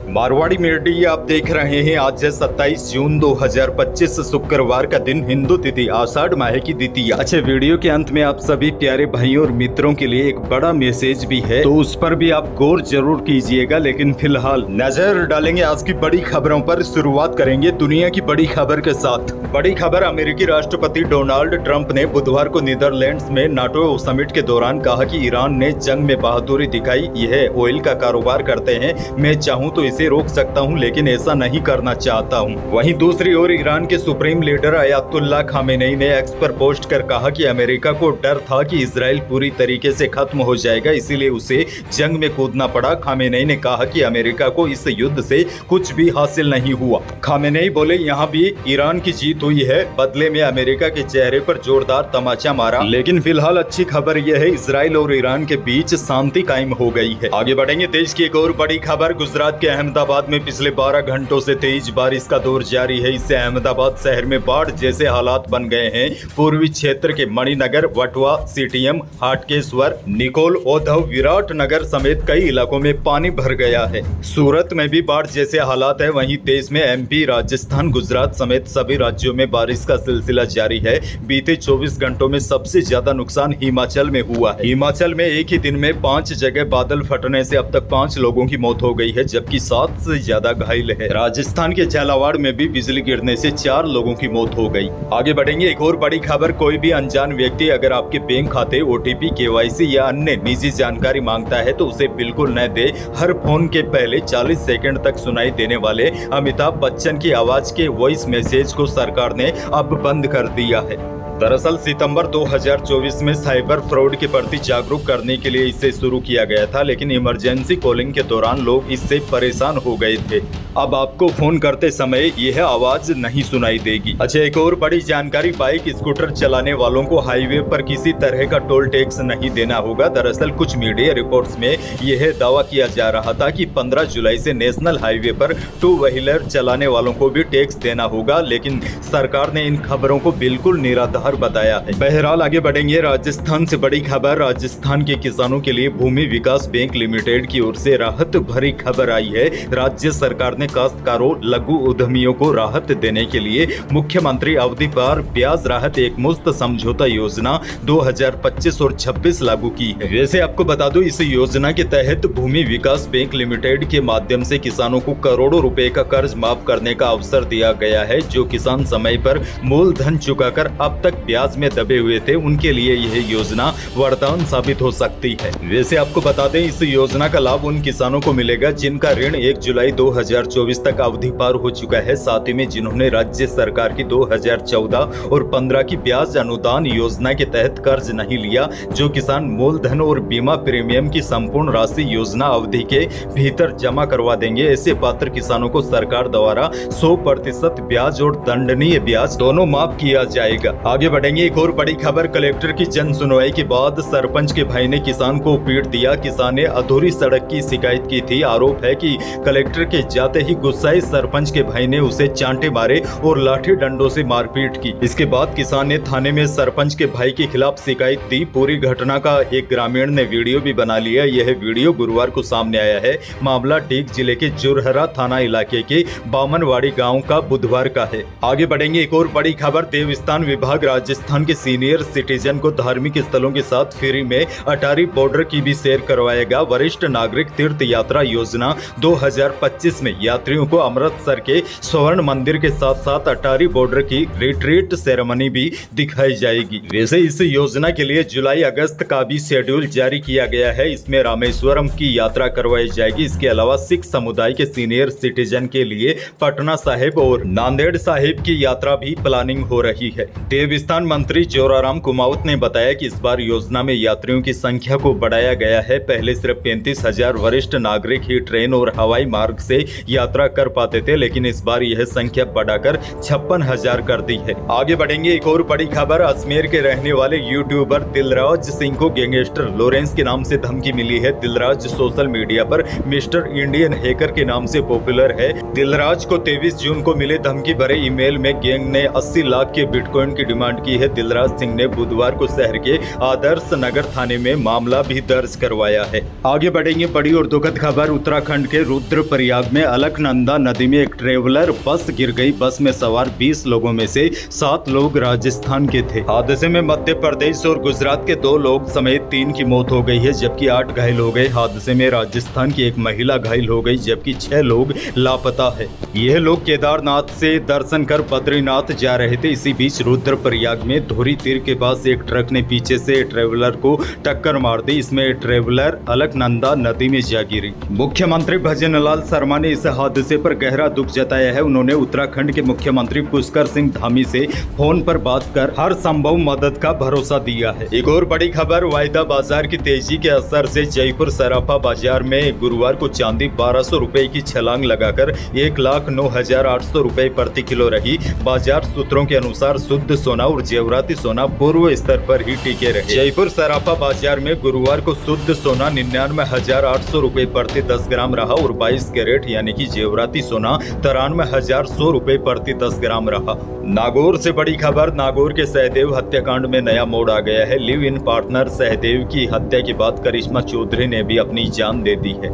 Marwari media आप देख रहे हैं। आज है 27 जून 2025 शुक्रवार का दिन, हिंदू तिथि आषाढ़ माह की द्वितीया। अच्छा, वीडियो के अंत में आप सभी प्यारे भाइयों और मित्रों के लिए एक बड़ा मैसेज भी है, तो उस पर भी आप गौर जरूर कीजिएगा। लेकिन फिलहाल नजर डालेंगे आज की बड़ी खबरों पर। शुरुआत करेंगे दुनिया की बड़ी खबर के साथ। बड़ी खबर, अमेरिकी राष्ट्रपति डोनाल्ड ट्रंप ने बुधवार को नीदरलैंड्स में नाटो समिट के दौरान कहा कि ईरान ने जंग में बहादुरी दिखाई। यह ऑयल का कारोबार करते हैं, मैं चाहूँ तो इसे रोक सकता हूं, लेकिन ऐसा नहीं करना चाहता हूं। वहीं दूसरी ओर ईरान के सुप्रीम लीडर अयातुल्लाह खामेनेई ने एक्स पर पोस्ट कर कहा कि अमेरिका को डर था कि इजराइल पूरी तरीके से खत्म हो जाएगा, इसीलिए उसे जंग में कूदना पड़ा। खामेनेई ने कहा कि अमेरिका को इस युद्ध से कुछ भी हासिल नहीं हुआ। खामेनेई बोले, यहाँ भी ईरान की जीत हुई है, बदले में अमेरिका के चेहरे पर जोरदार तमाचा मारा। लेकिन फिलहाल अच्छी खबर यह है, इजराइल और ईरान के बीच शांति कायम हो गई है। आगे बढ़ेंगे, देश की एक और बड़ी खबर। गुजरात के अहमदाबाद में पिछले 12 घंटों से तेज बारिश का दौर जारी है। इससे अहमदाबाद शहर में बाढ़ जैसे हालात बन गए हैं। पूर्वी क्षेत्र के मणिनगर, वटवा, सीटीएम, हाटकेश्वर, निकोल, ओधव, विराट नगर समेत कई इलाकों में पानी भर गया है। सूरत में भी बाढ़ जैसे हालात है। वहीं देश में एमपी, राजस्थान, गुजरात समेत सभी राज्यों में बारिश का सिलसिला जारी है। बीते 24 घंटों में सबसे ज्यादा नुकसान हिमाचल में हुआ है। हिमाचल में एक ही दिन में 5 जगह बादल फटने से अब तक 5 लोगों की मौत हो गई है, जबकि 7 से ज्यादा घायल है। राजस्थान के झालावाड़ में भी बिजली गिरने से 4 लोगों की मौत हो गई। आगे बढ़ेंगे, एक और बड़ी खबर। कोई भी अनजान व्यक्ति अगर आपके बैंक खाते, ओटीपी, केवाईसी या अन्य निजी जानकारी मांगता है तो उसे बिल्कुल न दे। हर फोन के पहले 40 सेकंड तक सुनाई देने वाले अमिताभ बच्चन की आवाज के वॉइस मैसेज को सरकार ने अब बंद कर दिया है। दरअसल सितंबर 2024 में साइबर फ्रॉड के प्रति जागरूक करने के लिए इसे शुरू किया गया था, लेकिन इमरजेंसी कॉलिंग के दौरान लोग इससे परेशान हो गए थे। अब आपको फोन करते समय यह आवाज नहीं सुनाई देगी। अच्छा, एक और बड़ी जानकारी, बाइक स्कूटर चलाने वालों को हाईवे पर किसी तरह का टोल टैक्स नहीं देना होगा। दरअसल कुछ मीडिया रिपोर्ट्स में यह दावा किया जा रहा था कि 15 जुलाई से नेशनल हाईवे पर 2 व्हीलर चलाने वालों को भी टैक्स देना होगा, लेकिन सरकार ने इन खबरों को बिल्कुल निराधार बताया है। बहरहाल आगे बढ़ेंगे, राजस्थान से बड़ी खबर। राजस्थान के किसानों के लिए भूमि विकास बैंक लिमिटेड की ओर से राहत भरी खबर आई है। राज्य सरकार ने काश्तकारों, लघु उद्यमियों को राहत देने के लिए मुख्यमंत्री अवधि पार ब्याज राहत एक मुश्त समझौता योजना 2025 और 26 लागू की है। वैसे आपको बता दूं, इस योजना के तहत भूमि विकास बैंक लिमिटेड के माध्यम से किसानों को करोड़ों रुपए का कर्ज माफ करने का अवसर दिया गया है। जो किसान समय पर मूलधन चुकाकर अब तक ब्याज में दबे हुए थे, उनके लिए यह योजना वरदान साबित हो सकती है। वैसे आपको बता दें, इस योजना का लाभ उन किसानों को मिलेगा जिनका ऋण 1 जुलाई 2024 तक अवधि पार हो चुका है, साथ ही में जिन्होंने राज्य सरकार की 2014 और 15 की ब्याज अनुदान योजना के तहत कर्ज नहीं लिया। जो किसान मूलधन और बीमा प्रीमियम की संपूर्ण राशि योजना अवधि के भीतर जमा करवा देंगे, ऐसे पात्र किसानों को सरकार द्वारा 100% ब्याज और दंडनीय ब्याज दोनों माफ किया जाएगा। आगे बढ़ेंगे, एक और बड़ी खबर। कलेक्टर की जन सुनवाई के बाद सरपंच के भाई ने किसान को पीट दिया। किसान ने अधूरी सड़क की शिकायत की थी। आरोप है कि कलेक्टर के जाते ही गुस्साए सरपंच के भाई ने उसे चांटे मारे और लाठी डंडों से मारपीट की। इसके बाद किसान ने थाने में सरपंच के भाई के खिलाफ शिकायत दी। पूरी घटना का एक ग्रामीण ने वीडियो भी बना लिया। यह वीडियो गुरुवार को सामने आया है। मामला डीग जिले के जुरहरा थाना इलाके के बामनवाड़ी गाँव का बुधवार का है। आगे बढ़ेंगे, एक और बड़ी खबर। देवस्थान विभाग राजस्थान के सीनियर सिटीजन को धार्मिक स्थलों के साथ फ्री में अटारी बॉर्डर की भी सैर करवाएगा। वरिष्ठ नागरिक तीर्थ यात्रा योजना 2025 में यात्रियों को अमृतसर के स्वर्ण मंदिर के साथ साथ अटारी बॉर्डर की रिट्रीट सेरेमनी भी दिखाई जाएगी। वैसे इस योजना के लिए जुलाई अगस्त का भी शेड्यूल जारी किया गया है। इसमें रामेश्वरम की यात्रा करवाई जाएगी। इसके अलावा सिख समुदाय के सीनियर सिटीजन के लिए पटना साहिब और नांदेड़ साहिब की यात्रा भी प्लानिंग हो रही है। देवस्थान मंत्री जोराराम कुमावत ने बताया कि इस बार योजना में यात्रियों की संख्या को बढ़ाया गया है। पहले सिर्फ 35,000 वरिष्ठ नागरिक ही ट्रेन और हवाई मार्ग से यात्रा कर पाते थे, लेकिन इस बार यह संख्या बढ़ाकर 56,000 कर दी है। आगे बढ़ेंगे, एक और बड़ी खबर। अजमेर के रहने वाले यूट्यूबर दिलराज सिंह को गैंगस्टर लॉरेंस के नाम से धमकी मिली है। दिलराज सोशल मीडिया पर मिस्टर इंडियन हैकर के नाम से पॉपुलर है। दिलराज को 23 जून को मिले धमकी भरे ईमेल में गैंग ने 80 लाख के बिटकॉइन की डिमांड कांड की है दिलराज सिंह ने बुधवार को शहर के आदर्श नगर थाने में मामला भी दर्ज करवाया है। आगे बढ़ेंगे, बड़ी और दुखद खबर। उत्तराखंड के रुद्रप्रयाग में अलकनंदा नदी में एक ट्रेवलर बस गिर गई। बस में सवार 20 लोगों में से 7 लोग राजस्थान के थे। हादसे में मध्य प्रदेश और गुजरात के 2 लोग समेत 3 की मौत हो गई है, जबकि 8 घायल हो गए। हादसे में राजस्थान की एक महिला घायल हो गई, जबकि 6 लोग लापता है। यह लोग केदारनाथ से दर्शन कर बद्रीनाथ जा रहे थे। इसी बीच रुद्रप्रयाग में धोरी तीर के पास एक ट्रक ने पीछे से ट्रेवलर को टक्कर मार दी। इसमें ट्रेवलर अलकनंदा नदी में जा गिरी। मुख्यमंत्री भजनलाल शर्मा ने इस हादसे पर गहरा दुख जताया है। उन्होंने उत्तराखंड के मुख्यमंत्री पुष्कर सिंह धामी से फोन पर बात कर हर संभव मदद का भरोसा दिया है। एक और बड़ी खबर, वायदा बाजार की तेजी के असर से जयपुर सराफा बाजार में गुरुवार को चांदी 1200 रुपए की छलांग लगाकर 1,09,800 रुपए प्रति किलो रही। बाजार सूत्रों के अनुसार शुद्ध सोना और जेवराती सोना पूर्व स्तर पर ही टिके रहे। जयपुर सराफा बाजार में गुरुवार को शुद्ध सोना 99,800 रुपए प्रति 10 ग्राम रहा और 22 कैरेट यानी कि जेवराती सोना 93,100 रुपए प्रति 10 ग्राम रहा। नागौर से बड़ी खबर, नागौर के सहदेव हत्याकांड में नया मोड़ आ गया है। लिव इन पार्टनर सहदेव की हत्या के बाद करिश्मा चौधरी ने भी अपनी जान दे दी है।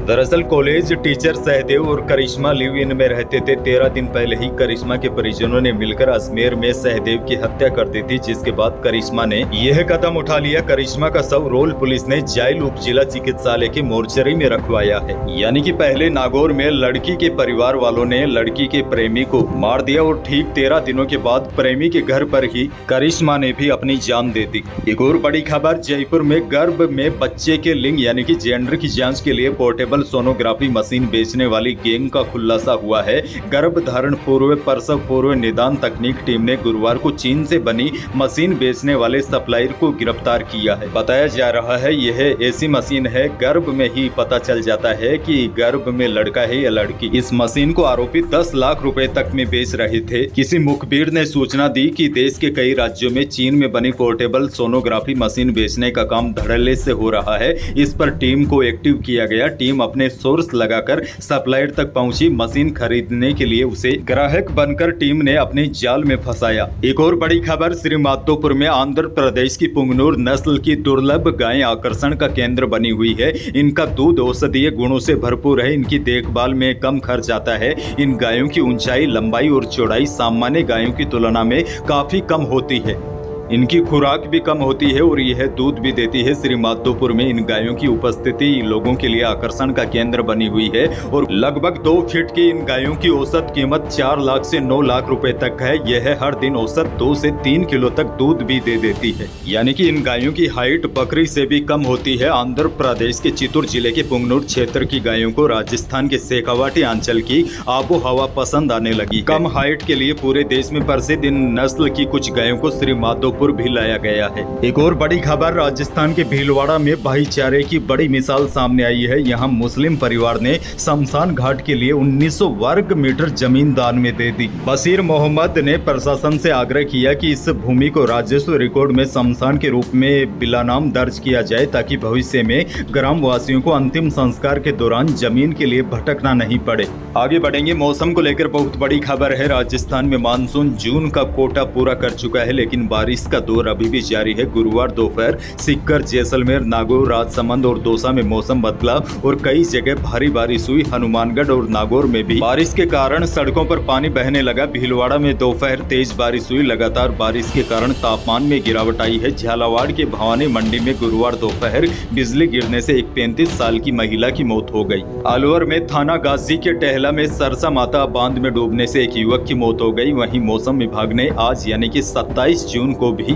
दरअसल कॉलेज टीचर सहदेव और करिश्मा लिव इन में रहते थे। 13 दिन पहले ही करिश्मा के परिजनों ने मिलकर अजमेर में सहदेव की हत्या कर दी थी, जिसके बाद करिश्मा ने यह कदम उठा लिया। करिश्मा का शव रोल पुलिस ने जायल उप जिला चिकित्सालय के मोर्चरी में रखवाया है। यानी कि पहले नागौर में लड़की के परिवार वालों ने लड़की के प्रेमी को मार दिया और ठीक 13 दिनों के बाद प्रेमी के घर पर ही करिश्मा ने भी अपनी जान दे दी। एक और बड़ी खबर, जयपुर में गर्भ में बच्चे के लिंग यानी कि जेंडर की जाँच के लिए पोर्टेबल सोनोग्राफी मशीन बेचने वाली गैंग का खुलासा हुआ है। गर्भ धारण पूर्व प्रसव पूर्व निदान तकनीक टीम ने गुरुवार को चीन से बनी मशीन बेचने वाले सप्लायर को गिरफ्तार किया है। बताया जा रहा है यह ऐसी मशीन है, गर्भ में ही पता चल जाता है कि गर्भ में लड़का है या लड़की। इस मशीन को आरोपी 10 लाख रुपए तक में बेच रहे थे। किसी मुखबिर ने सूचना दी कि देश के कई राज्यों में चीन में बनी पोर्टेबल सोनोग्राफी मशीन बेचने का काम धड़ल्ले से हो रहा है। इस पर टीम को एक्टिव किया गया। टीम अपने सोर्स लगाकर सप्लायर तक पहुंची। मशीन खरीदने के लिए उसे ग्राहक बनकर टीम ने अपने जाल में फंसाया। एक और बड़ी खबर, श्री माधोपुर में आंध्र प्रदेश की पुंगनूर नस्ल की दुर्लभ गायें आकर्षण का केंद्र बनी हुई है। इनका दूध औषधीय गुणों से भरपूर है। इनकी देखभाल में कम खर्च आता है। इन गायों की ऊंचाई, लंबाई और चौड़ाई सामान्य गायों की तुलना में काफी कम होती है। इनकी खुराक भी कम होती है और यह दूध भी देती है। श्री माधोपुर में इन गायों की उपस्थिति लोगों के लिए आकर्षण का केंद्र बनी हुई है और लगभग 2 फीट की इन गायों की औसत कीमत 4 लाख से 9 लाख रुपए तक है। यह हर दिन औसत 2 से 3 किलो तक दूध भी दे देती है। यानी कि इन गायों की हाइट बकरी से भी कम होती है। आंध्र प्रदेश के चित्तूर जिले के पुंगनूर क्षेत्र की गायों को राजस्थान के शेखावाटी अंचल की आबो हवा पसंद आने लगी। कम हाइट के लिए पूरे देश में प्रसिद्ध इन नस्ल की कुछ गायों को श्री माधोपुर भी लाया गया है। एक और बड़ी खबर, राजस्थान के भीलवाड़ा में भाईचारे की बड़ी मिसाल सामने आई है। यहाँ मुस्लिम परिवार ने शमशान घाट के लिए 1900 वर्ग मीटर जमीन दान में दे दी। बशीर मोहम्मद ने प्रशासन से आग्रह किया कि इस भूमि को राजस्व रिकॉर्ड में शमशान के रूप में बिलानाम दर्ज किया जाए, ताकि भविष्य में ग्राम वासियों को अंतिम संस्कार के दौरान जमीन के लिए भटकना नहीं पड़े। आगे बढ़ेंगे, मौसम को लेकर बहुत बड़ी खबर है। राजस्थान में मानसून जून का कोटा पूरा कर चुका है, लेकिन बारिश का दौर अभी भी जारी है। गुरुवार दोपहर सीकर, जैसलमेर, नागौर, राजसमंद और दौसा में मौसम बदला और कई जगह भारी बारिश हुई। हनुमानगढ़ और नागौर में भी बारिश के कारण सड़कों पर पानी बहने लगा। भीलवाड़ा में दोपहर तेज बारिश हुई। लगातार बारिश के कारण तापमान में गिरावट आई है। झालावाड़ के भवानी मंडी में गुरुवार दोपहर बिजली गिरने से एक 35 साल की महिला की मौत हो गई। अलवर में थाना गाजी के टहला में सरसा माता बांध में डूबने से एक युवक की मौत हो गई। वहीं मौसम विभाग ने आज यानी कि 27 जून को भी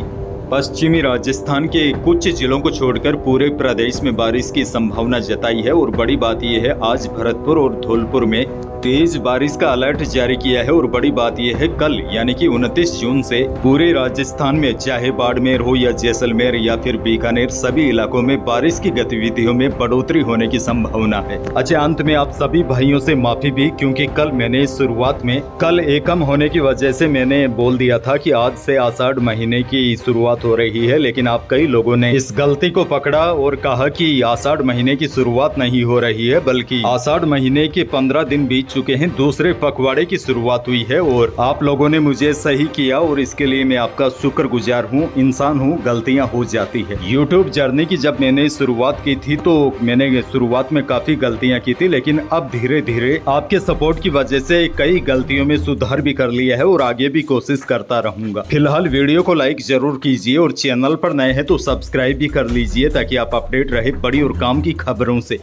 पश्चिमी राजस्थान के कुछ जिलों को छोड़कर पूरे प्रदेश में बारिश की संभावना जताई है। और बड़ी बात यह है, आज भरतपुर और धौलपुर में तेज बारिश का अलर्ट जारी किया है। और बड़ी बात यह है, कल यानी कि 29 जून से पूरे राजस्थान में चाहे बाड़मेर हो या जैसलमेर या फिर बीकानेर, सभी इलाकों में बारिश की गतिविधियों में बढ़ोतरी होने की संभावना है। अच्छा, अंत में आप सभी भाइयों से माफी भी, क्योंकि कल मैंने शुरुआत में कल एकम होने की वजह से मैंने बोल दिया था कि आज से आषाढ़ महीने की शुरुआत हो रही है, लेकिन आप कई लोगों ने इस गलती को पकड़ा और कहा कि आषाढ़ महीने की शुरुआत नहीं हो रही है, बल्कि आषाढ़ महीने के 15 दिन बीत चुके हैं, दूसरे पखवाड़े की शुरुआत हुई है और आप लोगों ने मुझे सही किया और इसके लिए मैं आपका शुक्रगुजार हूँ। इंसान हूँ, गलतियाँ हो जाती है। यूट्यूब जर्नी की जब मैंने शुरुआत की थी तो मैंने शुरुआत में काफी गलतियाँ की थी, लेकिन अब धीरे धीरे आपके सपोर्ट की वजह से कई गलतियों में सुधार भी कर लिया है और आगे भी कोशिश करता रहूंगा। फिलहाल वीडियो को लाइक जरूर कीजिए और चैनल पर नए हैं तो सब्सक्राइब भी कर लीजिए ताकि आप अपडेट रहे बड़ी और काम की खबरों से।